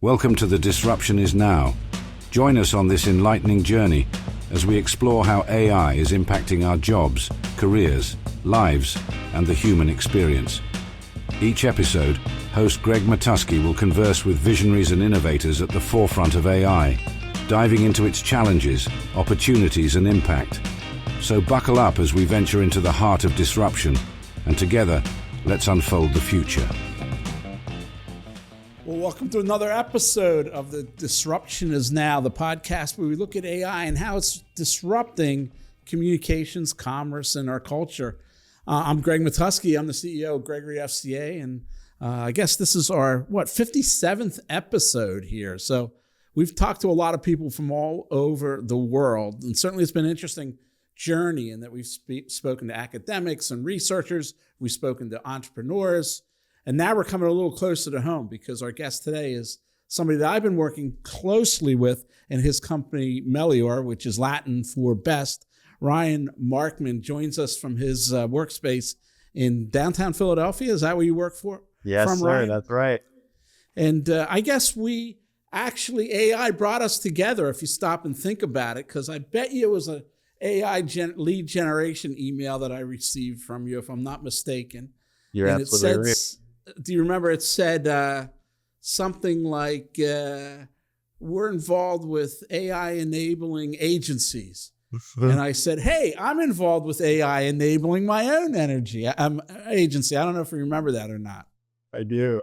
Welcome to The Disruption Is Now. Join us on this enlightening journey as we explore how AI is impacting our jobs, careers, lives, and the human experience. Each episode, host Greg Matusky will converse with visionaries and innovators at the forefront of AI, diving into its challenges, opportunities, and impact. So buckle up as we venture into the heart of disruption, and together, let's unfold the future. Well, welcome to another episode of The Disruption Is Now, the podcast where we look at AI and how it's disrupting communications, commerce, and our culture. I'm Greg Matusky. I'm the CEO of Gregory FCA, and I guess this is our, 57th episode here. So we've talked to a lot of people from all over the world, and certainly it's been an interesting journey in that we've spoken to academics and researchers, we've spoken to entrepreneurs, and now we're coming a little closer to home because our guest today is somebody that I've been working closely with in his company, Melior, which is Latin for best. Ryan Markman joins us from his workspace in downtown Philadelphia. Is that where you work for? Yes, from, sir. Ryan? That's right. And I guess AI brought us together if you stop and think about it, because I bet you it was a AI lead generation email that I received from you, if I'm not mistaken. You're and absolutely right. Do you remember it said something like, we're involved with AI enabling agencies. And I said, hey, I'm involved with AI enabling my own agency. I don't know if you remember that or not. I do.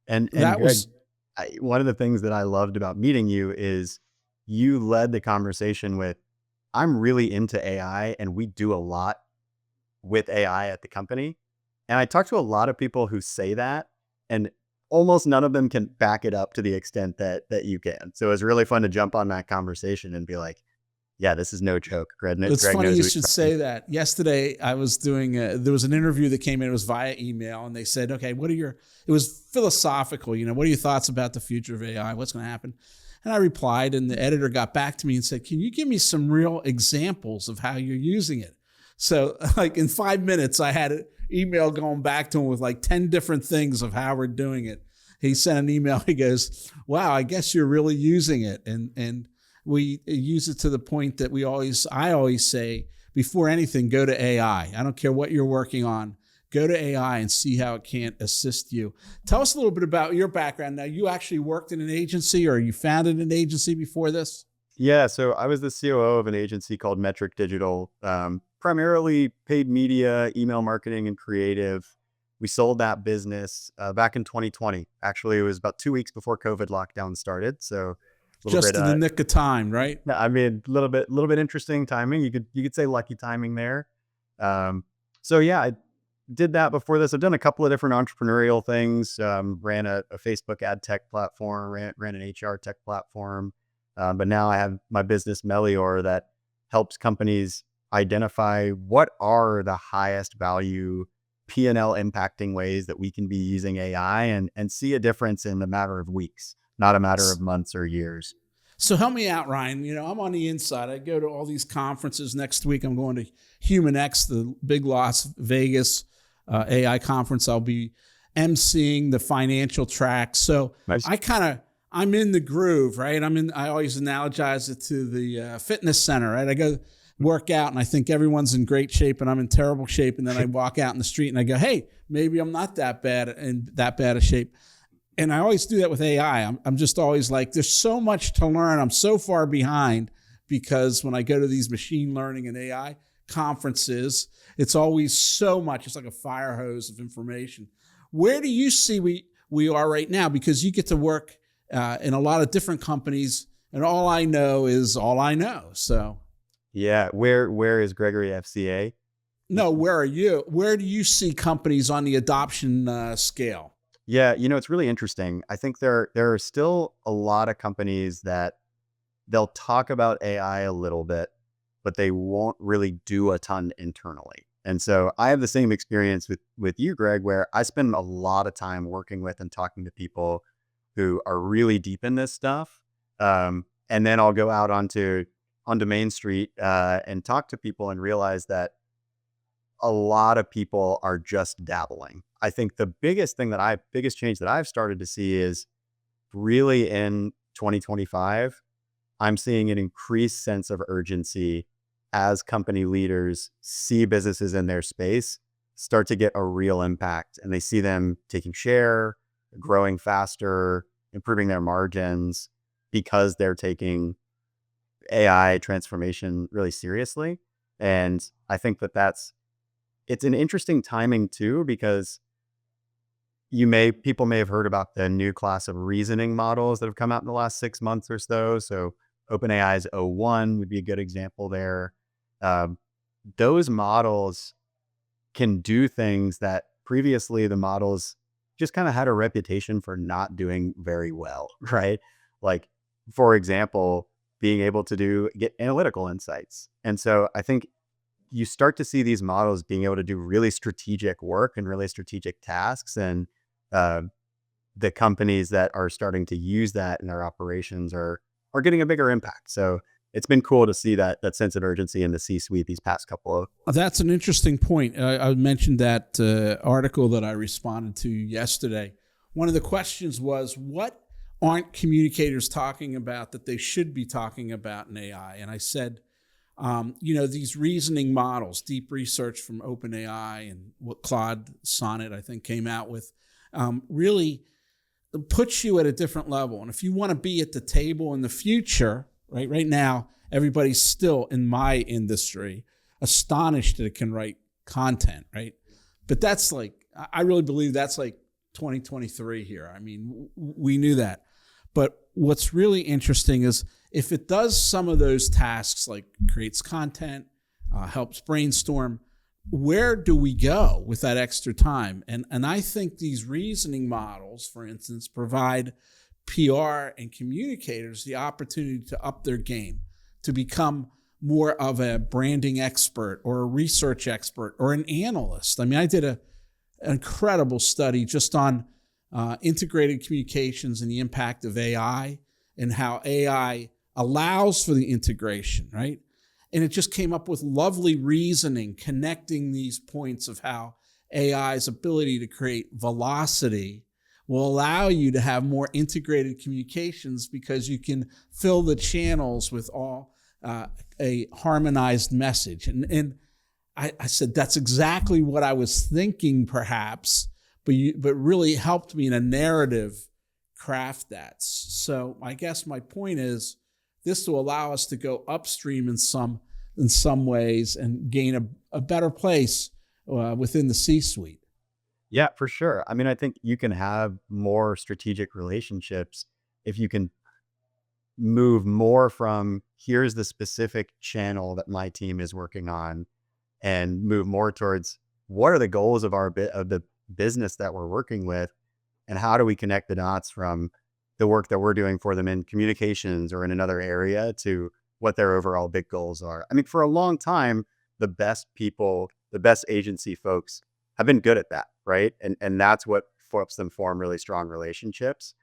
And that Greg, one of the things that I loved about meeting you is you led the conversation with, I'm really into AI and we do a lot with AI at the company. And I talk to a lot of people who say that, and almost none of them can back it up to the extent that you can. So it's really fun to jump on that conversation and be like, yeah, this is no joke. It's funny you should say that. Yesterday, I was doing, there was an interview that came in, it was via email, and they said, okay, it was philosophical, what are your thoughts about the future of AI? What's going to happen? And I replied, and the editor got back to me and said, can you give me some real examples of how you're using it? So like in 5 minutes, I had an email going back to him with like 10 different things of how we're doing it. He sent an email, he goes, wow, I guess you're really using it. And we use it to the point that I always say, before anything, go to AI. I don't care what you're working on. Go to AI and see how it can assist you. Tell us a little bit about your background. Now, you actually worked in an agency, or you founded an agency before this? Yeah, so I was the COO of an agency called Metric Digital, primarily paid media, email marketing, and creative. We sold that business back in 2020. Actually, it was about 2 weeks before COVID lockdown started. So just in the nick of time, right? I mean, a little bit interesting timing. You could say lucky timing there. So yeah, I did that before this. I've done a couple of different entrepreneurial things. Ran a Facebook ad tech platform, ran an HR tech platform. But now I have my business Melior that helps companies identify what are the highest value P&L impacting ways that we can be using AI and see a difference in a matter of weeks, not a matter of months or years. So help me out, Ryan. I'm on the inside. I go to all these conferences. Next week, I'm going to HumanX, the big Las Vegas AI conference. I'll be emceeing the financial track. So nice. I'm in the groove, right? I always analogize it to the fitness center, right? I go work out and I think everyone's in great shape and I'm in terrible shape. And then I walk out in the street and I go, hey, maybe I'm not that bad of shape. And I always do that with AI. I'm just always like, there's so much to learn. I'm so far behind because when I go to these machine learning and AI conferences, it's always so much. It's like a fire hose of information. Where do you see we are right now? Because you get to work in a lot of different companies, and all I know is all I know. So, yeah, where is Gregory FCA? No, where are you? Where do you see companies on the adoption scale? Yeah, it's really interesting. I think there are still a lot of companies that they'll talk about AI a little bit, but they won't really do a ton internally. And so I have the same experience with you, Greg, where I spend a lot of time working with and talking to people who are really deep in this stuff. And then I'll go out onto Main Street and talk to people and realize that a lot of people are just dabbling. I think the biggest change that I've started to see is really in 2025, I'm seeing an increased sense of urgency as company leaders see businesses in their space start to get a real impact, and they see them taking share, growing faster, improving their margins because they're taking AI transformation really seriously. And I think it's an interesting timing too, because people may have heard about the new class of reasoning models that have come out in the last 6 months or so. So OpenAI's O1 would be a good example there. Those models can do things that previously the models just kind of had a reputation for not doing very well, right? Like, for example, being able to get analytical insights. And so I think you start to see these models being able to do really strategic work and really strategic tasks. And uh, the companies that are starting to use that in their operations are getting a bigger impact. So it's been cool to see that sense of urgency in the C-suite these past couple of. That's an interesting point. I mentioned that article that I responded to yesterday. One of the questions was, what aren't communicators talking about that they should be talking about in AI? And I said, these reasoning models, deep research from OpenAI and what Claude Sonnet, I think, came out with, really puts you at a different level. And if you want to be at the table in the future, right now, everybody's still in my industry astonished that it can write content, right? But that's like, I really believe that's like 2023 here. I mean, we knew that. But what's really interesting is if it does some of those tasks, like creates content, helps brainstorm, where do we go with that extra time? And I think these reasoning models, for instance, provide PR and communicators the opportunity to up their game, to become more of a branding expert or a research expert or an analyst. I mean, I did an incredible study just on integrated communications and the impact of AI and how AI allows for the integration, right? And it just came up with lovely reasoning, connecting these points of how AI's ability to create velocity will allow you to have more integrated communications because you can fill the channels with all a harmonized message. And I said, that's exactly what I was thinking perhaps, but really helped me in a narrative craft that. So I guess my point is this will allow us to go upstream in some ways and gain a better place within the C-suite. Yeah, for sure. I mean, I think you can have more strategic relationships if you can move more from here's the specific channel that my team is working on and move more towards what are the goals of the business that we're working with, and how do we connect the dots from the work that we're doing for them in communications or in another area to what their overall big goals are. I mean, for a long time, the best people, the best agency folks have been good at that, right? And that's what helps them form really strong relationships.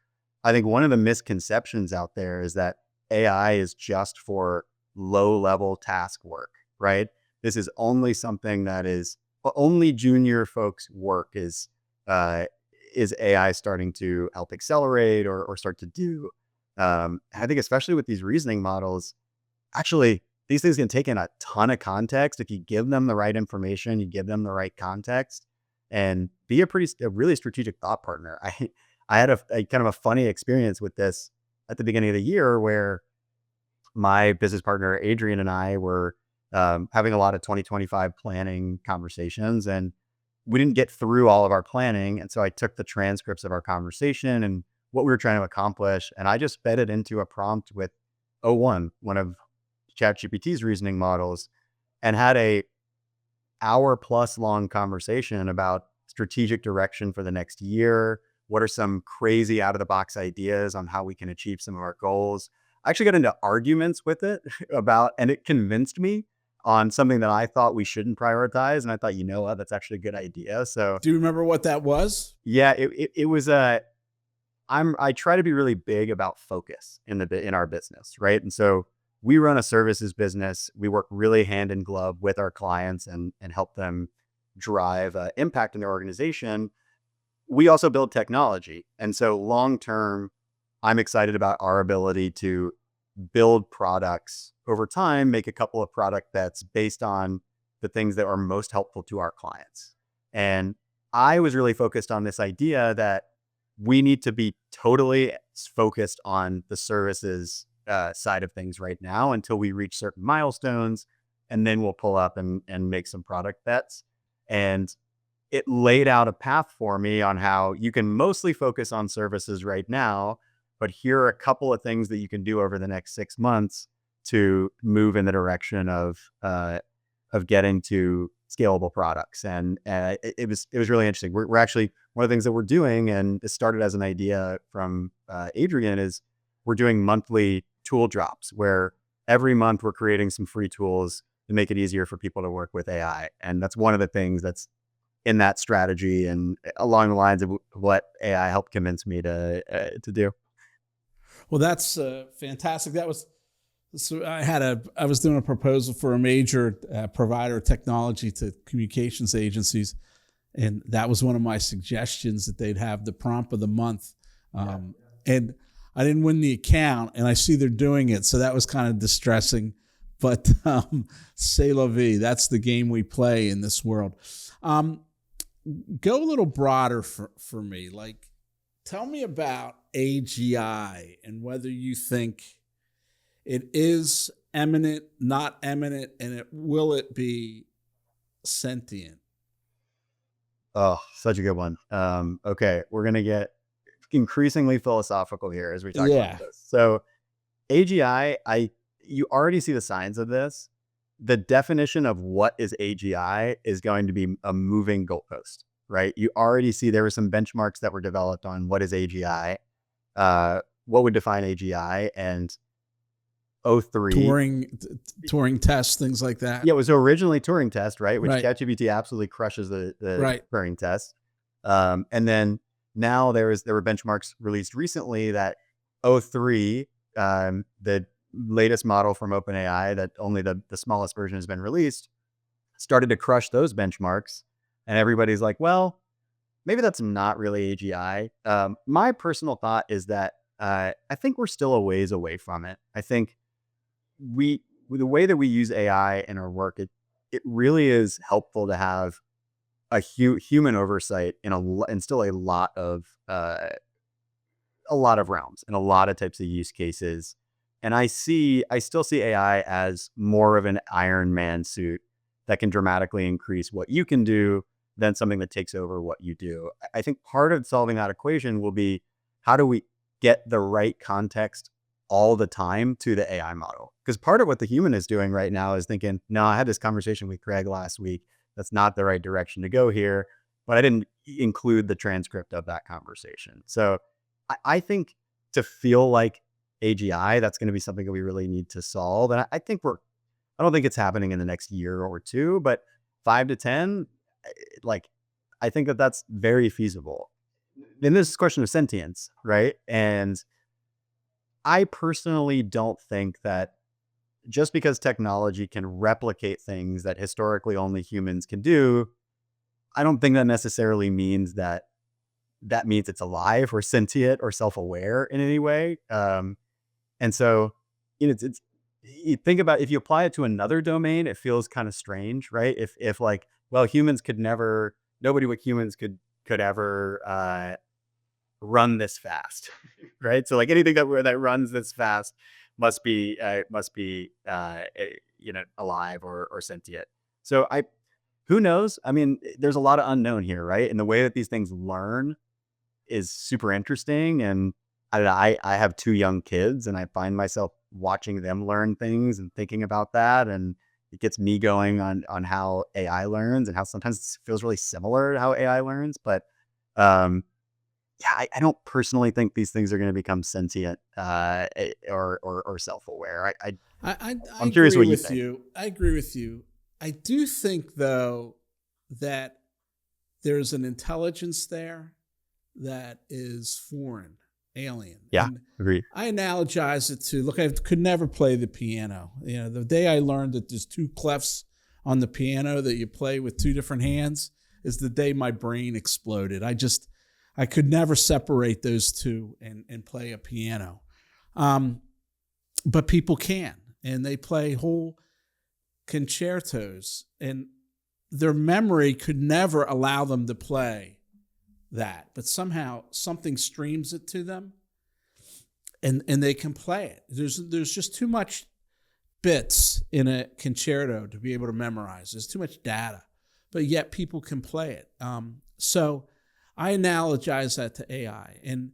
I think one of the misconceptions out there is that AI is just for low-level task work, right? This is only something that is only junior folks' work is AI starting to help accelerate or start to do. I think especially with these reasoning models, actually, these things can take in a ton of context if you give them the right information, you give them the right context, and be a really strategic thought partner. I had a kind of a funny experience with this at the beginning of the year where my business partner, Adrian, and I were having a lot of 2025 planning conversations, and we didn't get through all of our planning. And so I took the transcripts of our conversation and what we were trying to accomplish, and I just fed it into a prompt with O1, one of ChatGPT's reasoning models, and had a hour-plus long conversation about strategic direction for the next year. What are some crazy out-of-the-box ideas on how we can achieve some of our goals? I actually got into arguments with it and it convinced me on something that I thought we shouldn't prioritize. And I thought, what, that's actually a good idea. So do you remember what that was? Yeah, it was I try to be really big about focus in our business, right? And so we run a services business. We work really hand in glove with our clients and help them drive impact in their organization. We also build technology. And so long term, I'm excited about our ability to build products over time, make a couple of product bets based on the things that are most helpful to our clients. And I was really focused on this idea that we need to be totally focused on the services side of things right now until we reach certain milestones, and then we'll pull up and make some product bets. And it laid out a path for me on how you can mostly focus on services right now, but here are a couple of things that you can do over the next 6 months to move in the direction of getting to scalable products. And it was really interesting. We're actually, one of the things that we're doing, and it started as an idea from Adrian, is we're doing monthly tool drops where every month we're creating some free tools to make it easier for people to work with AI. And that's one of the things that's in that strategy and along the lines of what AI helped convince me to do. Well, that's fantastic. That was, so I was doing a proposal for a major provider of technology to communications agencies. And that was one of my suggestions, that they'd have the prompt of the month. And I didn't win the account, and I see they're doing it. So that was kind of distressing, but c'est la vie. That's the game we play in this world. Go a little broader for me. Like, tell me about AGI and whether you think it is eminent, not eminent, and will it be sentient? Oh, such a good one. Okay, we're going to get increasingly philosophical here as we talk about this. So AGI, you already see the signs of this. The definition of what is AGI is going to be a moving goalpost, right? You already see there were some benchmarks that were developed on what is AGI, what would define AGI, and O3. Turing tests, things like that. Yeah, it was originally Turing test, right? Which ChatGPT absolutely crushes the Turing test. And then now there were benchmarks released recently that O3, the latest model from OpenAI that only the smallest version has been released, started to crush those benchmarks. And everybody's like, well, maybe that's not really AGI. My personal thought is that I think we're still a ways away from it. I think the way that we use AI in our work, it really is helpful to have a human oversight in still a lot of realms and a lot of types of use cases. And I still see AI as more of an Iron Man suit that can dramatically increase what you can do than something that takes over what you do. I think part of solving that equation will be, how do we get the right context all the time to the AI model? Because part of what the human is doing right now is thinking, no, I had this conversation with Craig last week. That's not the right direction to go here, but I didn't include the transcript of that conversation. So I think to feel like AGI, that's going to be something that we really need to solve. And I don't think it's happening in the next year or two, but 5 to 10, like, I think that's very feasible. And this is a question of sentience, right? And I personally don't think that just because technology can replicate things that historically only humans can do, I don't think that necessarily means that means it's alive or sentient or self-aware in any way. And so, you think about, if you apply it to another domain, it feels kind of strange, right? If like, well, nobody with humans could ever run this fast, right? So like anything that runs this fast must be alive or sentient. So who knows? I mean, there's a lot of unknown here, right? And the way that these things learn is super interesting. And I have 2 young kids, and I find myself watching them learn things and thinking about that. And it gets me going on how AI learns and how sometimes it feels really similar to how AI learns. But I don't personally think these things are going to become sentient or self-aware. I'm curious what you think. I agree with you. I do think, though, that there's an intelligence there that is foreign, alien. Yeah, and agreed. I analogize it to, look, I could never play the piano. The day I learned that there's 2 clefs on the piano that you play with 2 different hands is the day my brain exploded. I could never separate those two and play a piano. But people can, and they play whole concertos, and their memory could never allow them to play that. But somehow something streams it to them, and they can play it. There's just too much bits in a concerto to be able to memorize. There's too much data, but yet people can play it. So I analogize that to AI, and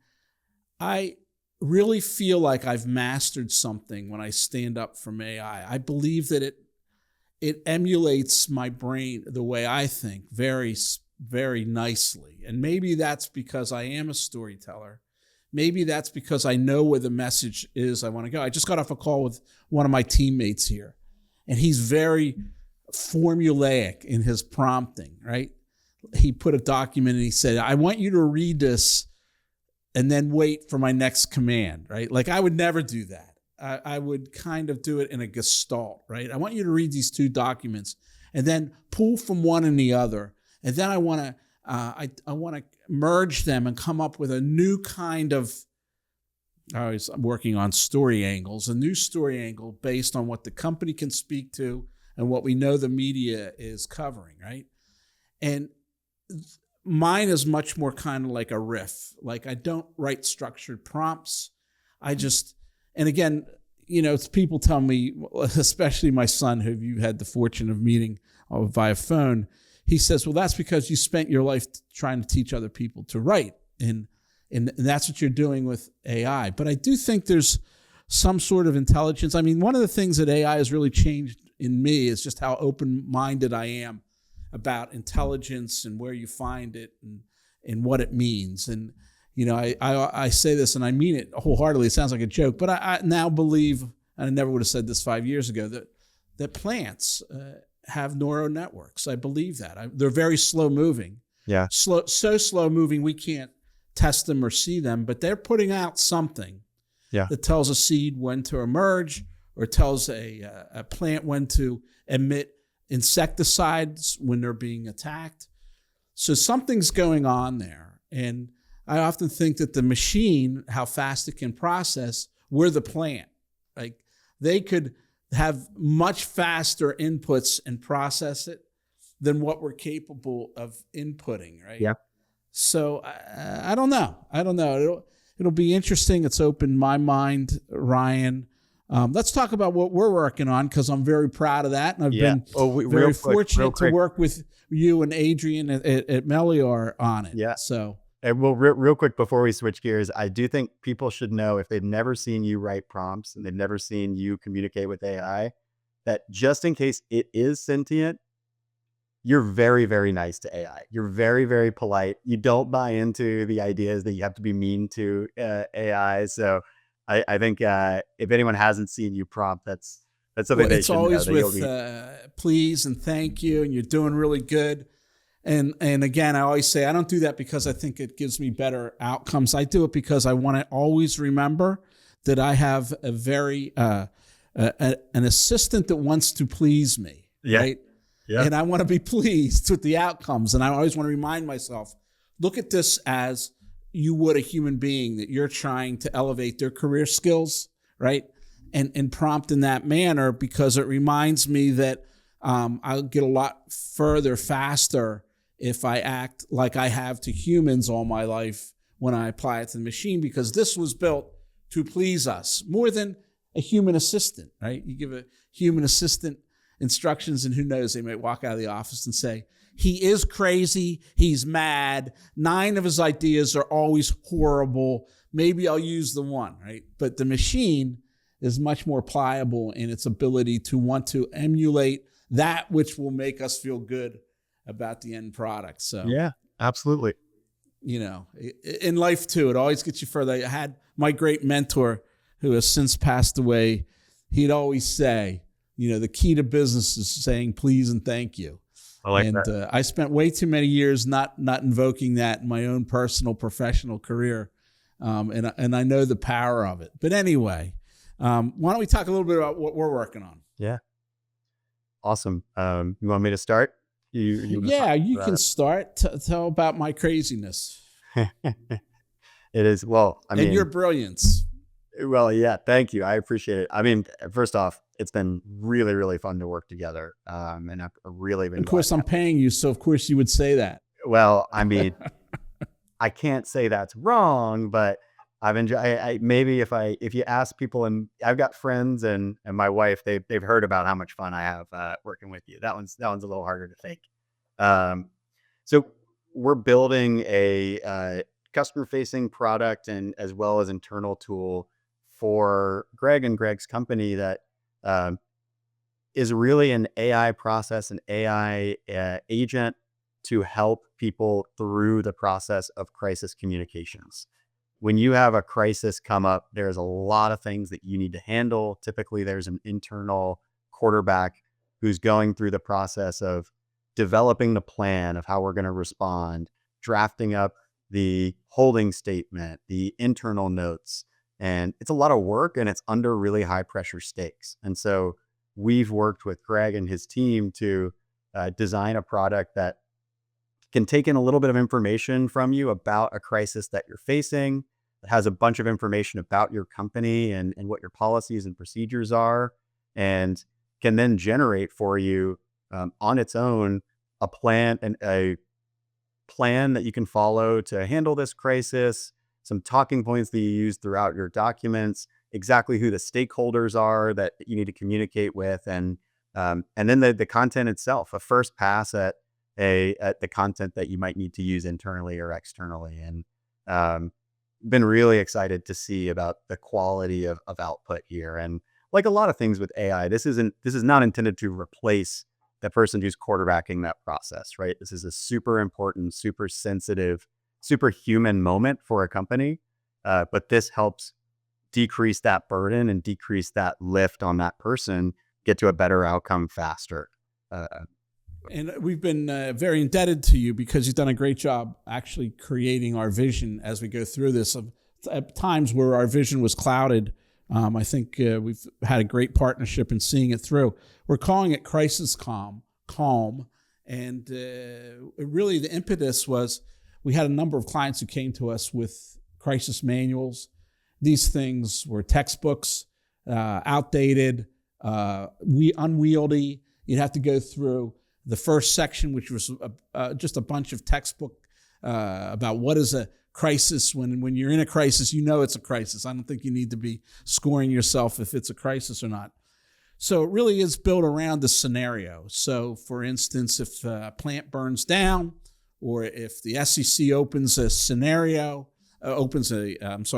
I really feel like I've mastered something when I stand up from AI. I believe that it emulates my brain the way I think very, very nicely. And maybe that's because I am a storyteller. Maybe that's because I know where the message is I want to go. I just got off a call with one of my teammates here, and he's very formulaic in his prompting, right? He put a document and he said, I want you to read this and then wait for my next command, right? Like I would never do that. I would kind of do it in a gestalt, right? I want you to read these two documents and then pull from one and the other. And then I want to merge them and come up with a new kind of, I'm working on story angles, a new story angle based on what the company can speak to and what we know the media is covering, right? And mine is much more kind of like a riff. Like I don't write structured prompts. And again, people tell me, especially my son, who you had the fortune of meeting via phone, he says, well, that's because you spent your life trying to teach other people to write. And that's what you're doing with AI. But I do think there's some sort of intelligence. I mean, one of the things that AI has really changed in me is just how open-minded I am about intelligence and where you find it and what it means. And I say this and I mean it wholeheartedly. It sounds like a joke, but I now believe, and I never would have said this 5 years ago, that plants have neural networks. I believe that. They're very slow moving. Yeah. So slow moving we can't test them or see them, but they're putting out something that tells a seed when to emerge or tells a plant when to emit insecticides when they're being attacked. So something's going on there. And I often think that the machine, how fast it can process, we're the plant. Like they could have much faster inputs and process it than what we're capable of inputting, right? Yeah. So I don't know. It'll be interesting. It's opened my mind, Ryan. Let's talk about what we're working on, because I'm very proud of that. And I've been very fortunate to work with you and Adrian at Melior on it. Yeah. So. And well, real quick before we switch gears, I do think people should know, if they've never seen you write prompts and they've never seen you communicate with AI, that just in case it is sentient, you're very, very nice to AI. You're very, very polite. You don't buy into the ideas that you have to be mean to AI. So I think if anyone hasn't seen you prompt, that's something they should know. It's always with please and thank you, and you're doing really good. And again, I always say I don't do that because I think it gives me better outcomes. I do it because I want to always remember that I have a very an assistant that wants to please me, right? Yeah. And I want to be pleased with the outcomes. And I always want to remind myself, look at this as you would a human being that you're trying to elevate their career skills, right? And prompt in that manner, because it reminds me that I'll get a lot further faster if I act like I have to humans all my life when I apply it to the machine, because this was built to please us more than a human assistant, right? You give a human assistant instructions and who knows, they might walk out of the office and say, he is crazy, he's mad, 9 of his ideas are always horrible, maybe I'll use the one, right? But the machine is much more pliable in its ability to want to emulate that which will make us feel good about the end product. So yeah, absolutely. In life too, it always gets you further. I had my great mentor who has since passed away. He'd always say, the key to business is saying please and thank you. I like that. I spent way too many years not invoking that in my own personal professional career. And I know the power of it. But anyway, why don't we talk a little bit about what we're working on? Yeah. Awesome. You want me to start? You can start. Tell about my craziness. It is. Well, I mean, and your brilliance. well, yeah, thank you. I appreciate it. I mean, first off, it's been really, really fun to work together. And I've really been Of glad. course, I'm paying you, so of course you would say that. Well, I mean, I can't say that's wrong, but I've enjoyed. Maybe if you ask people, and I've got friends and my wife, they've heard about how much fun I have working with you. That one's a little harder to fake. Um, so we're building a customer facing product and as well as internal tool for Greg and Greg's company that is really an AI process, an AI agent to help people through the process of crisis communications. When you have a crisis come up, there's a lot of things that you need to handle. Typically, there's an internal quarterback who's going through the process of developing the plan of how we're going to respond, drafting up the holding statement, the internal notes. And it's a lot of work and it's under really high pressure stakes. And so we've worked with Greg and his team to design a product that can take in a little bit of information from you about a crisis that you're facing. It has a bunch of information about your company and what your policies and procedures are, and can then generate for you on its own a plan that you can follow to handle this crisis, some talking points that you use throughout your documents, exactly who the stakeholders are that you need to communicate with, and then the content itself, a first pass at the content that you might need to use internally or externally. And been really excited to see about the quality of output here. And like a lot of things with AI, this is not intended to replace the person who's quarterbacking that process, right? This is a super important, super sensitive, super human moment for a company. But this helps decrease that burden and decrease that lift on that person, get to a better outcome faster. And we've been very indebted to you because you've done a great job actually creating our vision as we go through this. At times where our vision was clouded, I think we've had a great partnership in seeing it through. We're calling it Crisis Calm. And really the impetus was we had a number of clients who came to us with crisis manuals. These things were textbooks, outdated, unwieldy. You'd have to go through the first section, which was just a bunch of textbook about what is a crisis. When you're in a crisis, you know it's a crisis. I don't think you need to be scoring yourself if it's a crisis or not. So it really is built around the scenario. So for instance, if a plant burns down, or if the SEC opens a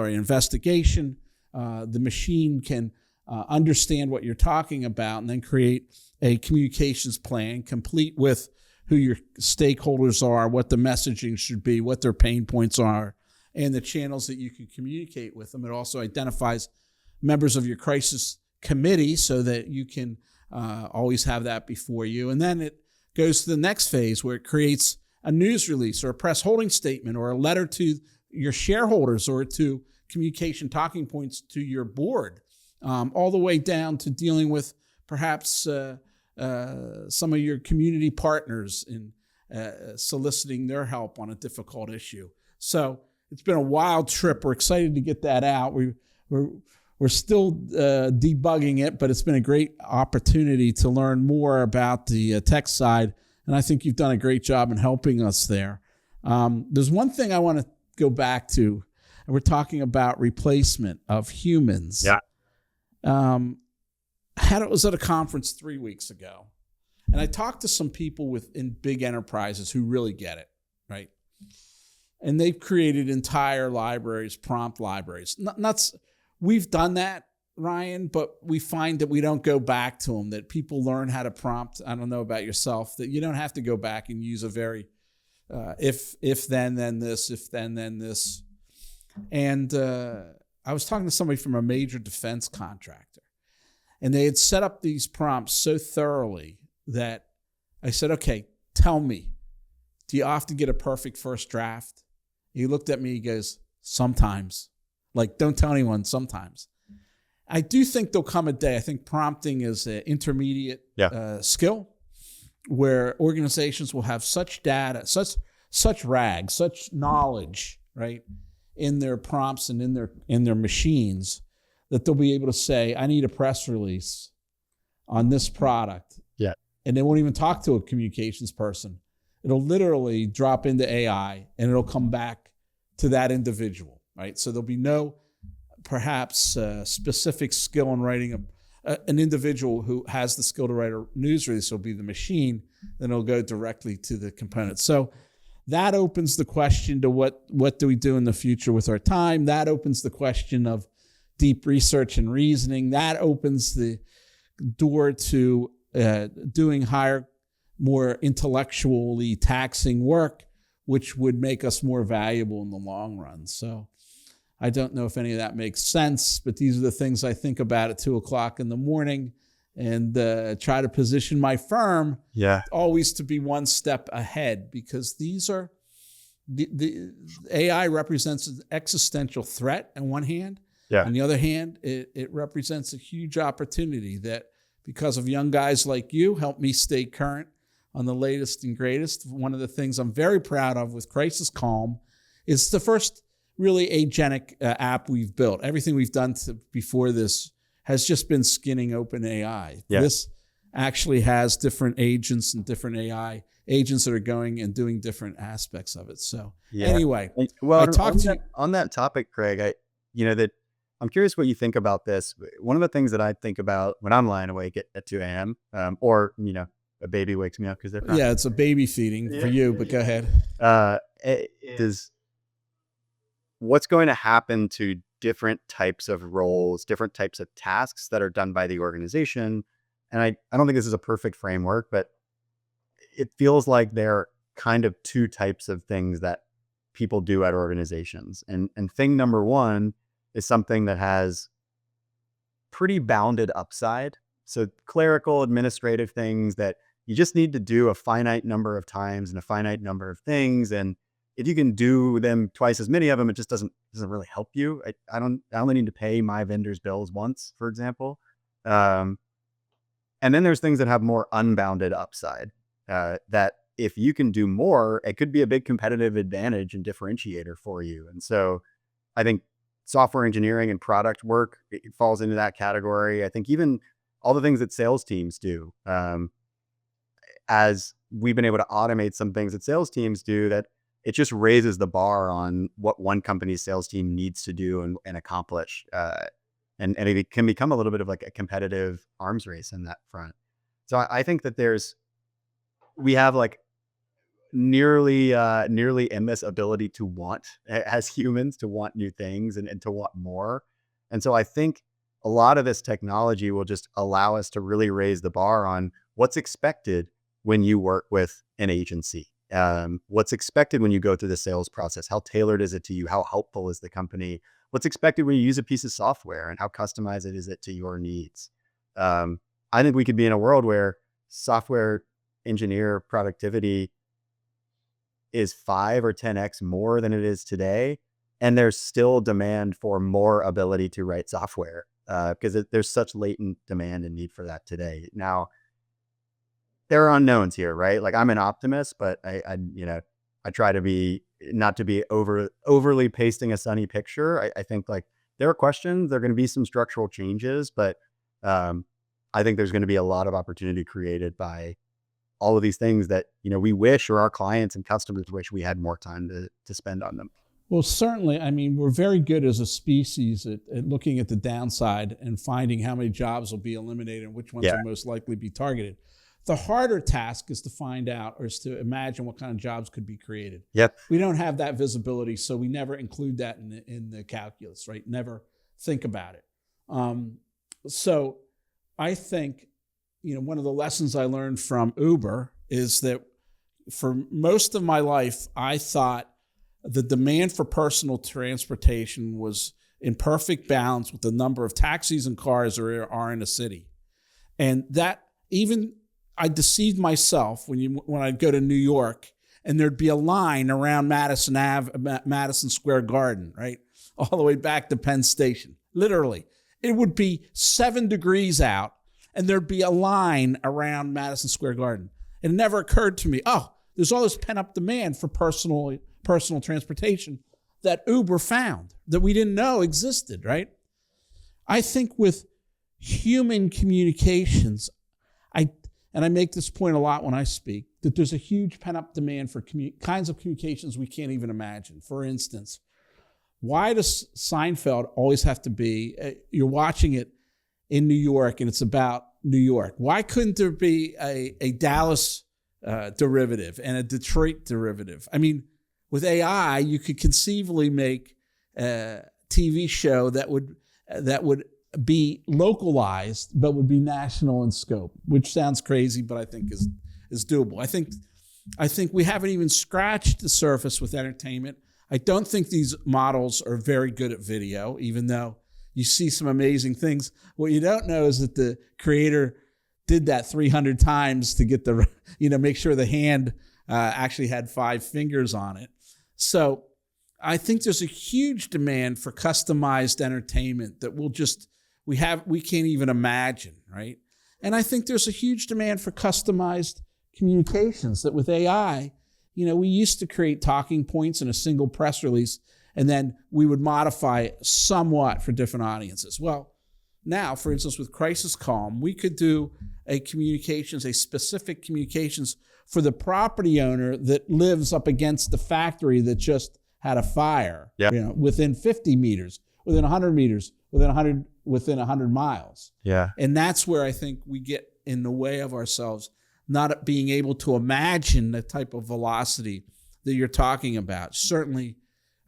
investigation, the machine can understand what you're talking about and then create a communications plan complete with who your stakeholders are, what the messaging should be, what their pain points are, and the channels that you can communicate with them. It also identifies members of your crisis committee so that you can always have that before you. And then it goes to the next phase where it creates a news release or a press holding statement or a letter to your shareholders or to communication talking points to your board, all the way down to dealing with perhaps some of your community partners in soliciting their help on a difficult issue. So it's been a wild trip. We're excited to get that out. We're still debugging it, but it's been a great opportunity to learn more about the tech side, and I think you've done a great job in helping us there. There's one thing I want to go back to, and we're talking about replacement of humans. Yeah. Was at a conference 3 weeks ago, and I talked to some people in big enterprises who really get it, right? And they've created entire libraries, prompt libraries. We've done that, Ryan, but we find that we don't go back to them, that people learn how to prompt. I don't know about yourself, that you don't have to go back and use a very if then this, if then this. And I was talking to somebody from a major defense contractor, and they had set up these prompts so thoroughly that I said, okay, tell me, do you often get a perfect first draft? He looked at me, he goes, sometimes. Like, don't tell anyone, sometimes. I do think there'll come a day. I think prompting is an intermediate skill where organizations will have such data, such rags, such knowledge right, in their prompts and in their machines, that they'll be able to say, I need a press release on this product. Yeah. And they won't even talk to a communications person. It'll literally drop into AI and it'll come back to that individual, right? So there'll be no perhaps specific skill in writing an individual who has the skill to write a news release will be the machine, then it'll go directly to the component. So that opens the question to what do we do in the future with our time? That opens the question of deep research and reasoning. That opens the door to doing higher, more intellectually taxing work, which would make us more valuable in the long run. So I don't know if any of that makes sense, but these are the things I think about at 2:00 in the morning, and try to position my firm always to be one step ahead, because these are the AI represents an existential threat on one hand. Yeah. On the other hand, it represents a huge opportunity that, because of young guys like you, help me stay current on the latest and greatest. One of the things I'm very proud of with Crisis Calm is the first really agentic app we've built. Everything we've done before this has just been skinning open AI. Yeah. This actually has different agents and different AI agents that are going and doing different aspects of it. So anyway, well, I talked to you on that topic, Craig, I'm curious what you think about this. One of the things that I think about when I'm lying awake at 2 a.m. Or, a baby wakes me up because they're Yeah, it's a baby feeding for you, but go ahead. Is what's going to happen to different types of roles, different types of tasks that are done by the organization. And I don't think this is a perfect framework, but it feels like there are kind of two types of things that people do at organizations. And thing number one is something that has pretty bounded upside. So clerical, administrative things that you just need to do a finite number of times and a finite number of things. And if you can do them twice as many of them, it just doesn't really help you. I only need to pay my vendor's bills once, for example. And then there's things that have more unbounded upside, that if you can do more, it could be a big competitive advantage and differentiator for you. And so I think software engineering and product work, it falls into that category. I think even all the things that sales teams do, as we've been able to automate some things that sales teams do, that it just raises the bar on what one company's sales team needs to do and accomplish. And it can become a little bit of like a competitive arms race in that front. So I think that we have like nearly endless ability to want, as humans, to want new things and to want more. And so I think a lot of this technology will just allow us to really raise the bar on what's expected when you work with an agency. What's expected when you go through the sales process? How tailored is it to you? How helpful is the company? What's expected when you use a piece of software, and how customized is it to your needs? I think we could be in a world where software engineer productivity is 5 or 10x more than it is today. And there's still demand for more ability to write software, because there's such latent demand and need for that today. Now, there are unknowns here, right? Like, I'm an optimist, but I try to be not to be overly pasting a sunny picture. I think like there are questions, there are going to be some structural changes, but I think there's going to be a lot of opportunity created by all of these things that, we wish, or our clients and customers wish we had more time to spend on them. Well, certainly. I mean, we're very good as a species at looking at the downside and finding how many jobs will be eliminated and which ones will most likely be targeted. The harder task is to find out, or is to imagine what kind of jobs could be created. Yep. We don't have that visibility, so we never include that in the calculus, right? Never think about it. So I think, one of the lessons I learned from Uber is that for most of my life, I thought the demand for personal transportation was in perfect balance with the number of taxis and cars there are in a city. And that even I deceived myself when I'd go to New York and there'd be a line around Madison Square Garden, right? All the way back to Penn Station. Literally. It would be 7 degrees out and there'd be a line around Madison Square Garden. It never occurred to me, there's all this pent up demand for personal transportation. that Uber found that we didn't know existed, right? I think with human communications, I make this point a lot when I speak, that there's a huge pent-up demand for kinds of communications we can't even imagine. For instance, why does Seinfeld always have to be, you're watching it in New York and it's about New York? Why couldn't there be a Dallas derivative and a Detroit derivative? I mean, with AI, you could conceivably make a TV show that would be localized, but would be national in scope, which sounds crazy, but I think is doable. I think we haven't even scratched the surface with entertainment. I don't think these models are very good at video, even though you see some amazing things. What you don't know is that the creator did that 300 times to get the, make sure the hand actually had 5 fingers on it. So I think there's a huge demand for customized entertainment that we can't even imagine, right? And I think there's a huge demand for customized communications that with AI, we used to create talking points in a single press release, and then we would modify it somewhat for different audiences. Well, now, for instance, with Crisis Calm, we could do a specific communications for the property owner that lives up against the factory that just had a fire, within 50 meters, within 100 meters, within 100 miles. Yeah. And that's where I think we get in the way of ourselves, not being able to imagine the type of velocity that you're talking about. Certainly,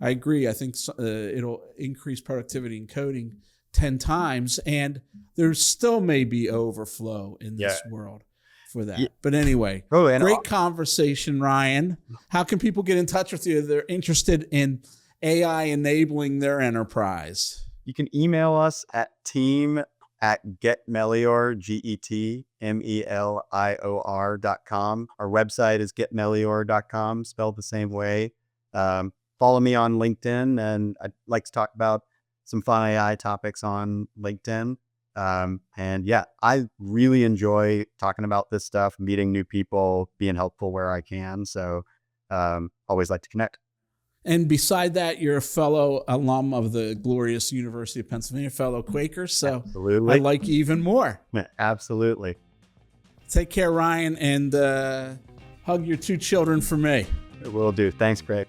I agree. I think it'll increase productivity in coding 10 times, and there still may be overflow in this world for that. Yeah. But anyway, great conversation, Ryan. How can people get in touch with you if they're interested in AI enabling their enterprise? You can email us at team@getmelior, GETMELIOR.com. Our website is getmelior.com, spelled the same way. Follow me on LinkedIn, and I'd like to talk about some fun AI topics on LinkedIn. And yeah, I really enjoy talking about this stuff, meeting new people, being helpful where I can. So always like to connect. And beside that, you're a fellow alum of the glorious University of Pennsylvania, fellow Quaker. So absolutely. I like you even more. Absolutely. Take care, Ryan, and hug your 2 children for me. Will do. Thanks, Greg.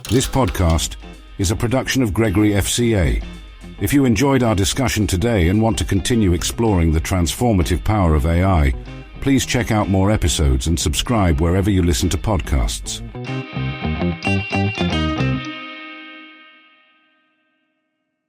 This podcast is a production of Gregory FCA. If you enjoyed our discussion today and want to continue exploring the transformative power of AI, please check out more episodes and subscribe wherever you listen to podcasts.